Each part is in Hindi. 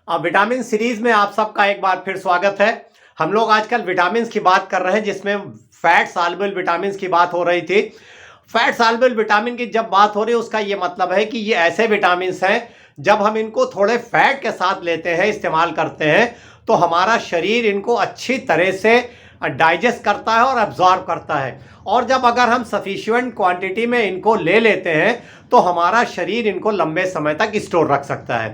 विटामिन सीरीज में आप सबका एक बार फिर स्वागत है। हम लोग आजकल विटामिन की बात कर रहे हैं, जिसमें फैट सॉल्युबल विटामिन की बात हो रही थी। फैट सॉल्युबल विटामिन की जब बात हो रही है, उसका ये मतलब है कि ये ऐसे विटामिन हैं जब हम इनको थोड़े फैट के साथ लेते हैं, इस्तेमाल करते हैं, तो हमारा शरीर इनको अच्छी तरह से डाइजेस्ट करता है और एब्जॉर्ब करता है। और जब अगर हम सफिशिएंट क्वांटिटी में इनको ले लेते हैं तो हमारा शरीर इनको लंबे समय तक स्टोर रख सकता है।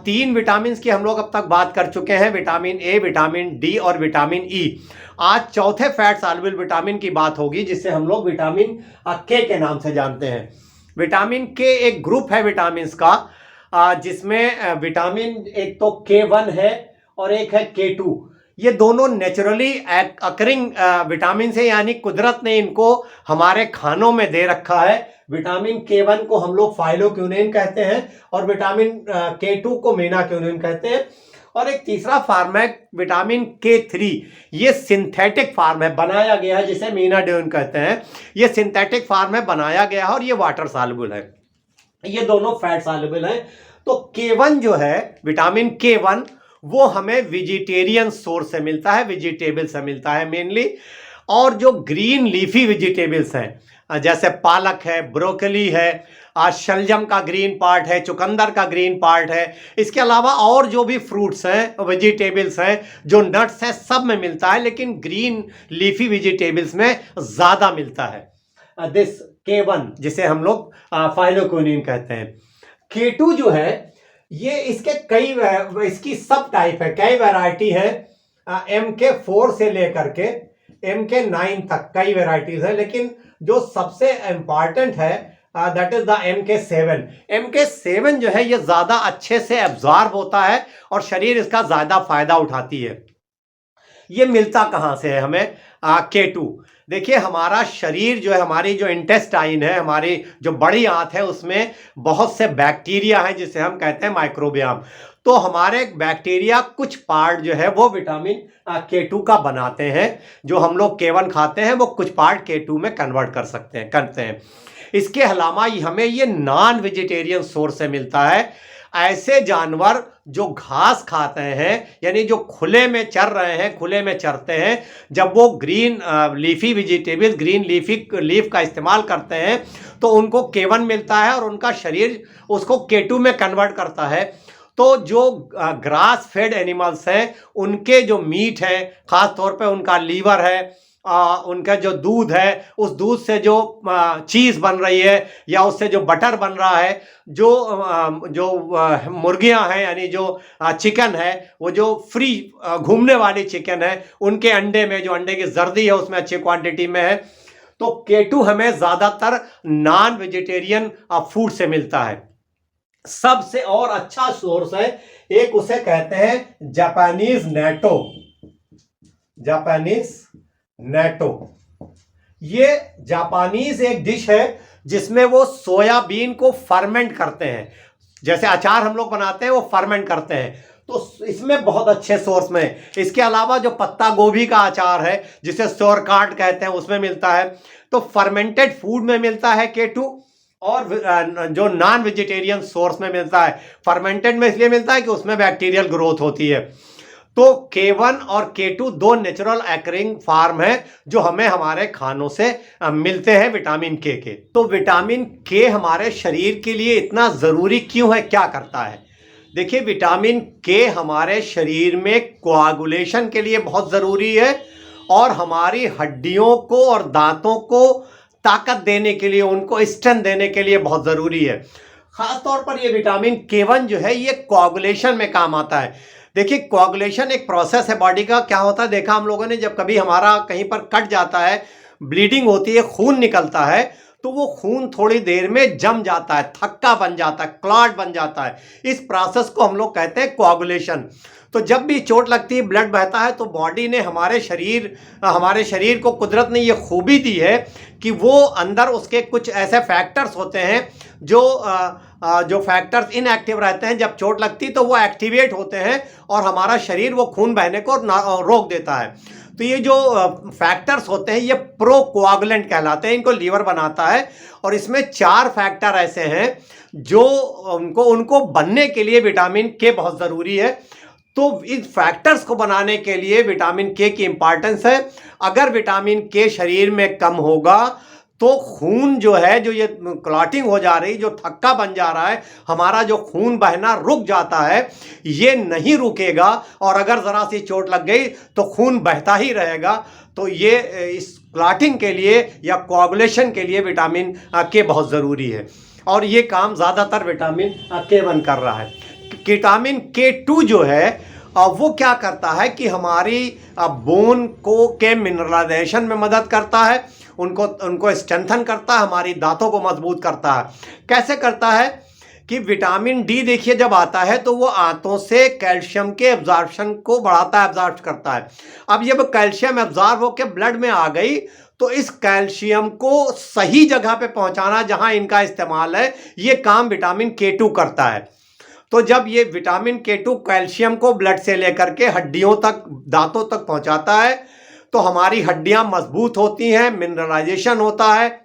3 विटामिन की हम लोग अब तक बात कर चुके हैं, विटामिन ए, विटामिन डी और विटामिन ई। आज चौथे फैट सॉल्युबल विटामिन की बात होगी, जिसे हम लोग विटामिन के नाम से जानते हैं। विटामिन के एक ग्रुप है विटामिन का, जिसमें विटामिन एक तो K1 है और एक है K2। ये दोनों नेचुरली अकरिंग विटामिन है, यानी कुदरत ने इनको हमारे खानों में दे रखा है। विटामिन K1 को हम लोग फाइलोक्विनिन कहते हैं और विटामिन K2 को मीनाक्विनिन कहते हैं। और एक तीसरा फार्म है विटामिन K3। ये सिंथेटिक फार्म है, बनाया गया है, जिसे मीनाक्विनिन कहते हैं। ये सिंथेटिक फार्म है, बनाया गया है और ये वाटर सॉल्युबल है। ये दोनों फैट सॉल्युबल हैं। तो K1 जो है, विटामिन K1, वो हमें वेजिटेरियन सोर्स से मिलता है, वेजिटेबल से मिलता है मेनली। और जो ग्रीन लीफी वेजिटेबल्स हैं, जैसे पालक है, ब्रोकली है, शलजम का ग्रीन पार्ट है, चुकंदर का ग्रीन पार्ट है, इसके अलावा और जो भी फ्रूट्स हैं, वेजिटेबल्स हैं, जो नट्स हैं, सब में मिलता है, लेकिन ग्रीन लीफी वेजिटेबल्स में ज़्यादा मिलता है दिस K1, जिसे हम लोग फाइलोक्विनिन कहते हैं। K2 जो है, ये इसके इसकी सब टाइप है, कई वैरायटी है। MK4 से लेकर के MK9 तक कई वैरायटीज है, लेकिन जो सबसे इंपॉर्टेंट है that is the MK7। MK7 जो है, ये ज्यादा अच्छे से एब्जॉर्ब होता है और शरीर इसका ज्यादा फायदा उठाती है। ये मिलता कहाँ से है हमें? K2। देखिए, हमारा शरीर जो है, हमारी जो इंटेस्टाइन है, हमारी जो बड़ी आंत है, उसमें बहुत से बैक्टीरिया हैं, जिसे हम कहते हैं माइक्रोबियम। तो हमारे बैक्टीरिया कुछ पार्ट जो है वो विटामिन K2 का बनाते हैं। जो हम लोग K1 खाते हैं, वो कुछ पार्ट K2 में कन्वर्ट करते हैं। इसके अलावा हमें ये नॉन वेजिटेरियन सोर्स से मिलता है। ऐसे जानवर जो घास खाते हैं, यानी जो खुले में चर रहे हैं, खुले में चरते हैं, जब वो green leafy vegetables, green leaf का इस्तेमाल करते हैं, तो उनको K1 मिलता है और उनका शरीर उसको K2 में कन्वर्ट करता है। तो जो ग्रास फेड एनिमल्स हैं, उनके जो मीट है, खास तौर पे उनका लीवर है, उनका जो दूध है, उस दूध से जो चीज़ बन रही है या उससे जो बटर बन रहा है, जो मुर्गियां हैं, यानी जो चिकन है, वो जो फ्री घूमने वाली चिकन है, उनके अंडे में जो अंडे की जर्दी है, उसमें अच्छी क्वांटिटी में है। तो K2 हमें ज़्यादातर नॉन वेजिटेरियन फूड से मिलता है। सबसे और अच्छा सोर्स है, एक उसे कहते हैं जापानीज नेटो। ये जापानीज एक डिश है जिसमें वो सोयाबीन को फर्मेंट करते हैं। जैसे अचार हम लोग बनाते हैं, वो फर्मेंट करते हैं, तो इसमें बहुत अच्छे सोर्स में। इसके अलावा जो पत्ता गोभी का अचार है, जिसे सोरकाट कहते हैं, उसमें मिलता है। तो फर्मेंटेड फूड में मिलता है K2, और जो नॉन वेजिटेरियन सोर्स में मिलता है। फर्मेंटेड में इसलिए मिलता है कि उसमें बैक्टीरियल ग्रोथ होती है। तो K1 और K2 दो नेचुरल एकरिंग फार्म है जो हमें हमारे खानों से मिलते हैं विटामिन K के। तो विटामिन K हमारे शरीर के लिए इतना ज़रूरी क्यों है, क्या करता है? देखिए, विटामिन K हमारे शरीर में कोआगुलेशन के लिए बहुत ज़रूरी है और हमारी हड्डियों को और दांतों को ताकत देने के लिए, उनको स्ट्रेंथ देने के लिए बहुत ज़रूरी है। ख़ास तौर पर ये विटामिन K1 जो है, ये कोआगुलेशन में काम आता है। देखिए, कोआगुलेशन एक प्रोसेस है बॉडी का। क्या होता है, देखा हम लोगों ने, जब कभी हमारा कहीं पर कट जाता है, ब्लीडिंग होती है, खून निकलता है, तो वो खून थोड़ी देर में जम जाता है, थक्का बन जाता है, क्लॉट बन जाता है। इस प्रोसेस को हम लोग कहते हैं कोआगुलेशन। तो जब भी चोट लगती है, ब्लड बहता है, तो बॉडी ने हमारे शरीर को कुदरत ने ये खूबी दी है कि वो अंदर उसके कुछ ऐसे फैक्टर्स होते हैं जो फैक्टर्स इनएक्टिव रहते हैं। जब चोट लगती तो वो एक्टिवेट होते हैं और हमारा शरीर वो खून बहने को रोक देता है। तो ये जो फैक्टर्स होते हैं ये प्रोकोआगुलेंट कहलाते हैं, इनको लीवर बनाता है। और इसमें 4 फैक्टर ऐसे हैं जो उनको बनने के लिए विटामिन के बहुत ज़रूरी है। तो इन फैक्टर्स को बनाने के लिए विटामिन के की इंपॉर्टेंस है। अगर विटामिन के शरीर में कम होगा तो खून जो है, जो ये क्लॉटिंग हो जा रही, जो थक्का बन जा रहा है, हमारा जो खून बहना रुक जाता है, ये नहीं रुकेगा। और अगर ज़रा सी चोट लग गई तो खून बहता ही रहेगा। तो ये इस क्लॉटिंग के लिए या कोआगुलेशन के लिए विटामिन के बहुत ज़रूरी है। और ये काम ज़्यादातर विटामिन के1 कर रहा है। विटामिन के2 जो है वो क्या करता है कि हमारी बोन को के मिनरलाइजेशन में मदद करता है, उनको स्ट्रेंथन करता है, हमारी दांतों को मजबूत करता है। कैसे करता है कि विटामिन डी देखिए जब आता है तो वो आंतों से कैल्शियम के एब्जॉर्प्शन को बढ़ाता है, एब्जॉर्ब करता है। अब जब कैल्शियम एब्जॉर्ब होकर ब्लड में आ गई तो इस कैल्शियम को सही जगह पे पहुंचाना जहां इनका इस्तेमाल है, ये काम विटामिन के2 करता है। तो जब ये विटामिन के2 कैल्शियम को ब्लड से लेकर के हड्डियों तक, दांतों तक पहुंचाता है तो हमारी हड्डियां मजबूत होती हैं, मिनरलाइजेशन होता है,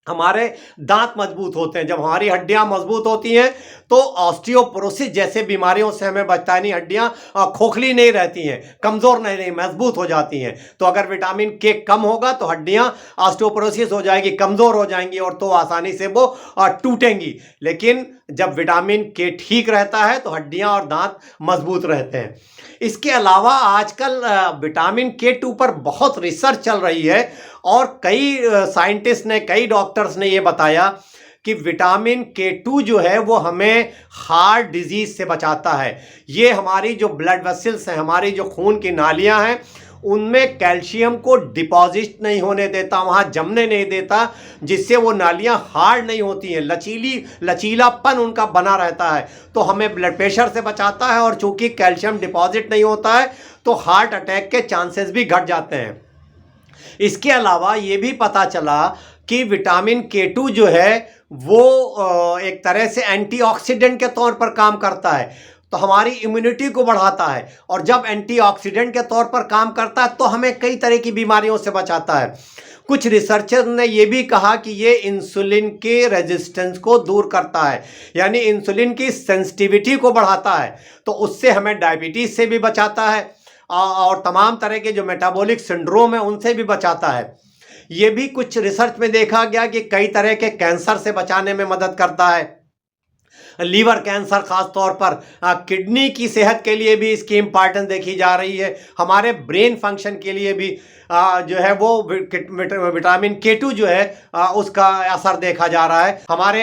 हमारे दांत मजबूत होते हैं। जब हमारी हड्डियां मजबूत होती हैं तो ऑस्टियोपोरोसिस जैसे बीमारियों से हमें बचता है। नहीं, हड्डियां खोखली नहीं रहती हैं, कमज़ोर नहीं, मजबूत हो जाती हैं। तो अगर विटामिन के कम होगा तो हड्डियां ऑस्टियोपोरोसिस हो जाएगी, कमज़ोर हो जाएंगी और तो आसानी से वो टूटेंगी। लेकिन जब विटामिन के ठीक रहता है तो हड्डियां और दांत मजबूत रहते हैं। इसके अलावा आजकल विटामिन के2 पर बहुत रिसर्च चल रही है और कई साइंटिस्ट ने, कई डॉक्टर्स ने ये बताया कि विटामिन के2 जो है वो हमें हार्ट डिजीज से बचाता है। ये हमारी जो ब्लड वेसल्स हैं, हमारी जो खून की नालियां हैं, उनमें कैल्शियम को डिपॉजिट नहीं होने देता, वहाँ जमने नहीं देता, जिससे वो नालियाँ हार्ड नहीं होती हैं, लचीलापन उनका बना रहता है। तो हमें ब्लड प्रेशर से बचाता है। और चूंकि कैल्शियम डिपॉजिट नहीं होता है तो हार्ट अटैक के चांसेस भी घट जाते हैं। इसके अलावा ये भी पता चला कि विटामिन के2 जो है वो एक तरह से एंटीऑक्सीडेंट के तौर पर काम करता है, तो हमारी इम्यूनिटी को बढ़ाता है। और जब एंटीऑक्सीडेंट के तौर पर काम करता है तो हमें कई तरह की बीमारियों से बचाता है। कुछ रिसर्चर ने यह भी कहा कि ये इंसुलिन के रेजिस्टेंस को दूर करता है, यानी इंसुलिन की सेंसिटिविटी को बढ़ाता है। तो उससे हमें डायबिटीज से भी बचाता है और तमाम तरह के जो मेटाबॉलिक सिंड्रोम है उनसे भी बचाता है। ये भी कुछ रिसर्च में देखा गया कि कई तरह के कैंसर से बचाने में मदद करता है। लीवर कैंसर खास तौर पर, किडनी की सेहत के लिए भी इसकी इंपॉर्टेंस देखी जा रही है। हमारे ब्रेन फंक्शन के लिए भी जो है वो विटामिन के2 जो है उसका असर देखा जा रहा है। हमारे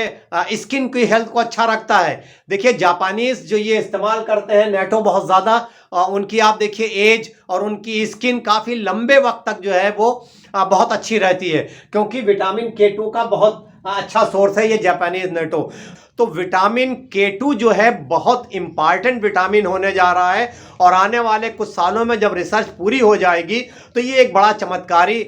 स्किन की हेल्थ को अच्छा रखता है। देखिए जापानीज जो ये इस्तेमाल करते हैं नेटो बहुत ज़्यादा, उनकी आप देखिए एज और उनकी स्किन काफ़ी लंबे वक्त तक जो है वो बहुत अच्छी रहती है, क्योंकि विटामिन के2 का बहुत अच्छा सोर्स है ये जापानीज नेटो। तो विटामिन के2 जो है बहुत इंपॉर्टेंट विटामिन होने जा रहा है और आने वाले कुछ सालों में जब रिसर्च पूरी हो जाएगी तो ये एक बड़ा चमत्कारी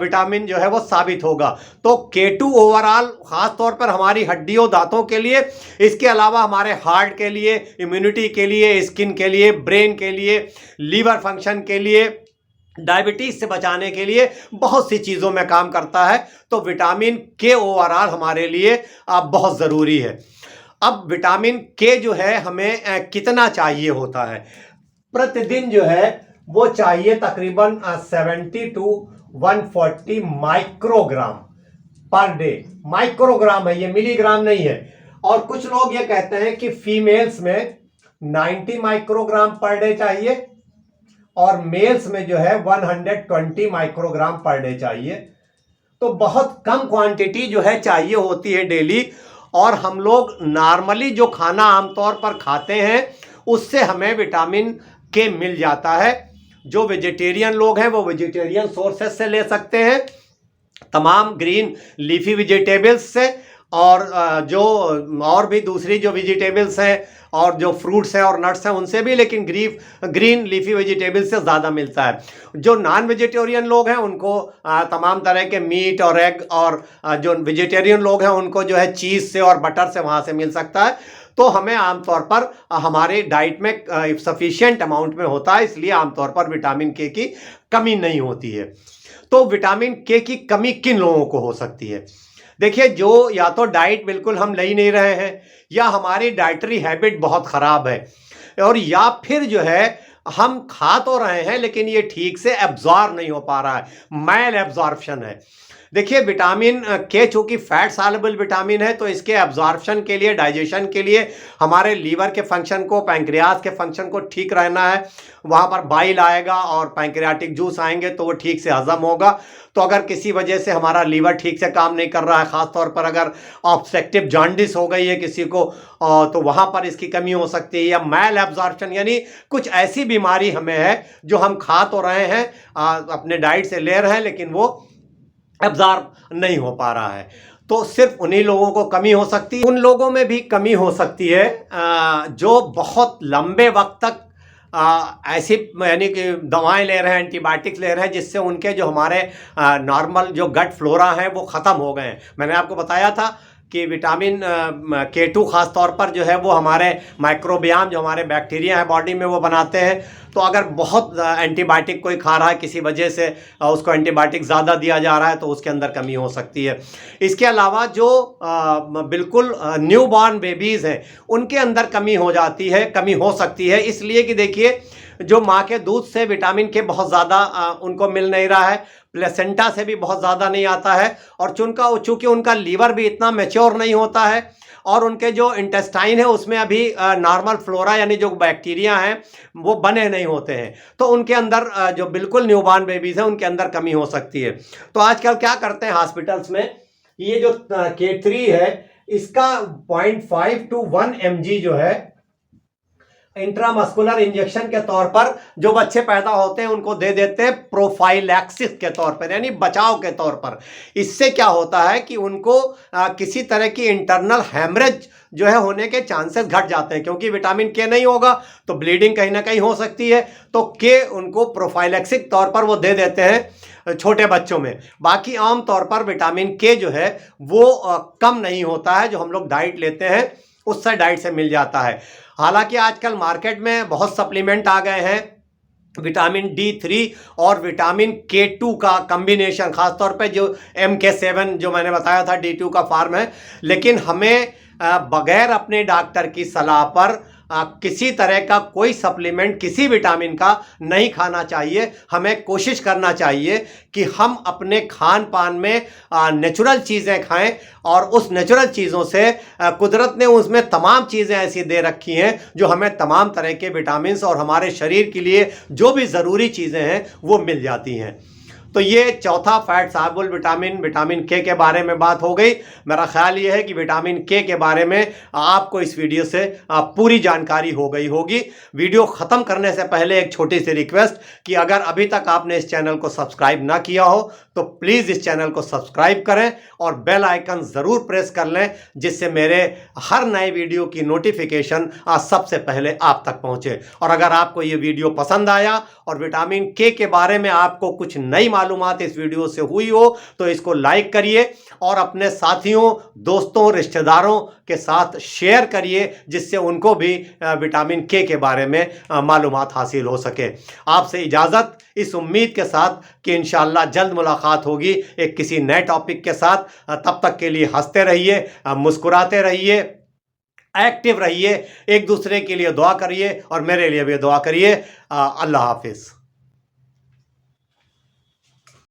विटामिन जो है वो साबित होगा। तो के2 ओवरऑल खास तौर पर हमारी हड्डियों, दांतों के लिए, इसके अलावा हमारे हार्ट के लिए, इम्यूनिटी के लिए, स्किन के लिए, ब्रेन के लिए, लीवर फंक्शन के लिए, डायबिटीज से बचाने के लिए बहुत सी चीज़ों में काम करता है। तो विटामिन के ओवरऑल हमारे लिए बहुत ज़रूरी है। अब विटामिन के जो है हमें कितना चाहिए होता है? प्रतिदिन जो है वो चाहिए तकरीबन 70 to 140 microgram per day. Microgram है, ये मिलीग्राम नहीं है। और कुछ लोग ये कहते हैं कि फीमेल्स में 90 माइक्रोग्राम पर डे चाहिए और मेल्स में जो है 120 माइक्रोग्राम पर डे चाहिए। तो बहुत कम क्वांटिटी जो है चाहिए होती है डेली। और हम लोग नॉर्मली जो खाना आमतौर पर खाते हैं उससे हमें विटामिन के मिल जाता है। जो वेजिटेरियन लोग हैं वो वेजिटेरियन सोर्सेस से ले सकते हैं, तमाम ग्रीन लीफी वेजिटेबल्स से। और जो और भी दूसरी जो वेजिटेबल्स हैं और जो फ्रूट्स हैं और नट्स हैं उनसे भी, लेकिन ग्रीन लीफी वेजिटेबल्स से ज़्यादा मिलता है। जो नॉन वेजिटेरियन लोग हैं उनको तमाम तरह के मीट और एग, और जो वेजिटेरियन लोग हैं उनको जो है चीज़ से और बटर से वहाँ से मिल सकता है। तो हमें आमतौर पर हमारे डाइट में सफिशिएंट अमाउंट में होता है, इसलिए आमतौर पर विटामिन के की कमी नहीं होती है। तो विटामिन के की कमी किन लोगों को हो सकती है? देखिए, जो या तो डाइट बिल्कुल हम ले ही नहीं रहे हैं, या हमारी डाइटरी हैबिट बहुत ख़राब है, और या फिर जो है हम खा तो रहे हैं लेकिन ये ठीक से एब्जॉर्ब नहीं हो पा रहा है, मैल एब्जॉर्प्शन है। देखिए, विटामिन के चूँकि फैट सॉल्युबल विटामिन है, तो इसके एब्जॉर्प्शन के लिए, डाइजेशन के लिए, हमारे लीवर के फंक्शन को, पैंक्रियाज के फंक्शन को ठीक रहना है। वहाँ पर बाइल आएगा और पैंक्रियाटिक जूस आएंगे तो वो ठीक से हजम होगा। तो अगर किसी वजह से हमारा लीवर ठीक से काम नहीं कर रहा है, ख़ासतौर पर अगर ऑब्स्ट्रक्टिव जॉन्डिस हो गई है किसी को, तो वहाँ पर इसकी कमी हो सकती है। या मैल एब्जॉर्प्शन, यानी कुछ ऐसी बीमारी हमें है जो हम खा तो रहे हैं, अपने डाइट से ले रहे हैं, लेकिन वो एब्जॉर्ब नहीं हो पा रहा है। तो सिर्फ उन्हीं लोगों को कमी हो सकती है। उन लोगों में भी कमी हो सकती है जो बहुत लंबे वक्त तक ऐसी यानी कि दवाएं ले रहे हैं, एंटीबायोटिक्स ले रहे हैं, जिससे उनके जो हमारे नॉर्मल जो गट फ्लोरा हैं वो ख़त्म हो गए हैं। मैंने आपको बताया था कि विटामिन K2 ख़ास तौर पर जो है वो हमारे माइक्रोबियाम, जो हमारे बैक्टीरिया हैं बॉडी में, वो बनाते हैं। तो अगर बहुत एंटीबायोटिक कोई खा रहा है किसी वजह से, उसको एंटीबायोटिक ज़्यादा दिया जा रहा है, तो उसके अंदर कमी हो सकती है। इसके अलावा जो बिल्कुल न्यू बॉर्न बेबीज़ हैं उनके अंदर कमी हो जाती है, कमी हो सकती है, इसलिए कि देखिए, जो माँ के दूध से विटामिन के बहुत ज़्यादा उनको मिल नहीं रहा है, प्लेसेंटा से भी बहुत ज़्यादा नहीं आता है, और चूँकि उनका लीवर भी इतना मैच्योर नहीं होता है, और उनके जो इंटेस्टाइन है उसमें अभी नॉर्मल फ्लोरा यानी जो बैक्टीरिया हैं वो बने नहीं होते हैं, तो उनके अंदर जो बिल्कुल न्यूबॉर्न बेबीज़ हैं उनके अंदर कमी हो सकती है। तो आजकल क्या करते हैं हॉस्पिटल्स में, ये जो K3 है इसका 0.5 to 1 mg जो है इंट्रामस्कुलर इंजेक्शन के तौर पर जो बच्चे पैदा होते हैं उनको दे देते हैं, प्रोफाइलैक्सिस के तौर पर, यानी बचाव के तौर पर। इससे क्या होता है कि उनको किसी तरह की इंटरनल हैमरेज जो है होने के चांसेस घट जाते हैं, क्योंकि विटामिन के नहीं होगा तो ब्लीडिंग कहीं ना कहीं हो सकती है। तो के उनको प्रोफाइलैक्सिक तौर पर वो दे देते हैं छोटे बच्चों में। बाकी आम तौर पर विटामिन के जो है वो कम नहीं होता है, जो हम लोग डाइट लेते हैं उससे, डाइट से मिल जाता है। हालांकि आजकल मार्केट में बहुत सप्लीमेंट आ गए हैं, विटामिन D3 और विटामिन K2 का कम्बिनेशन, खासतौर पे जो MK7 जो मैंने बताया था D2 का फार्म है। लेकिन हमें बगैर अपने डॉक्टर की सलाह पर किसी तरह का कोई सप्लीमेंट किसी विटामिन का नहीं खाना चाहिए। हमें कोशिश करना चाहिए कि हम अपने खान पान में नेचुरल चीज़ें खाएं, और उस नेचुरल चीज़ों से कुदरत ने उसमें तमाम चीज़ें ऐसी दे रखी हैं जो हमें तमाम तरह के विटामिन्स और हमारे शरीर के लिए जो भी ज़रूरी चीज़ें हैं वो मिल जाती हैं। तो ये चौथा फैट सॉल्युबल विटामिन के बारे में बात हो गई। मेरा ख्याल ये है कि विटामिन के बारे में आपको इस वीडियो से पूरी जानकारी हो गई होगी। वीडियो ख़त्म करने से पहले एक छोटी सी रिक्वेस्ट कि अगर अभी तक आपने इस चैनल को सब्सक्राइब ना किया हो तो प्लीज़ इस चैनल को सब्सक्राइब करें और बेल आइकन ज़रूर प्रेस कर लें, जिससे मेरे हर नए वीडियो की नोटिफिकेशन सबसे पहले आप तक पहुँचे। और अगर आपको ये वीडियो पसंद आया और विटामिन के बारे में आपको कुछ नई मालूमात इस वीडियो से हुई हो तो इसको लाइक करिए और अपने साथियों, दोस्तों, रिश्तेदारों के साथ शेयर करिए, जिससे उनको भी विटामिन के बारे में मालूमात हासिल हो सके। आपसे इजाज़त इस उम्मीद के साथ कि इंशाअल्लाह जल्द मुलाकात होगी एक किसी नए टॉपिक के साथ। तब तक के लिए हंसते रहिए, मुस्कुराते रहिए, एक्टिव रहिए, एक दूसरे के लिए दुआ करिए और मेरे लिए भी दुआ करिए। अल्लाह हाफिज़।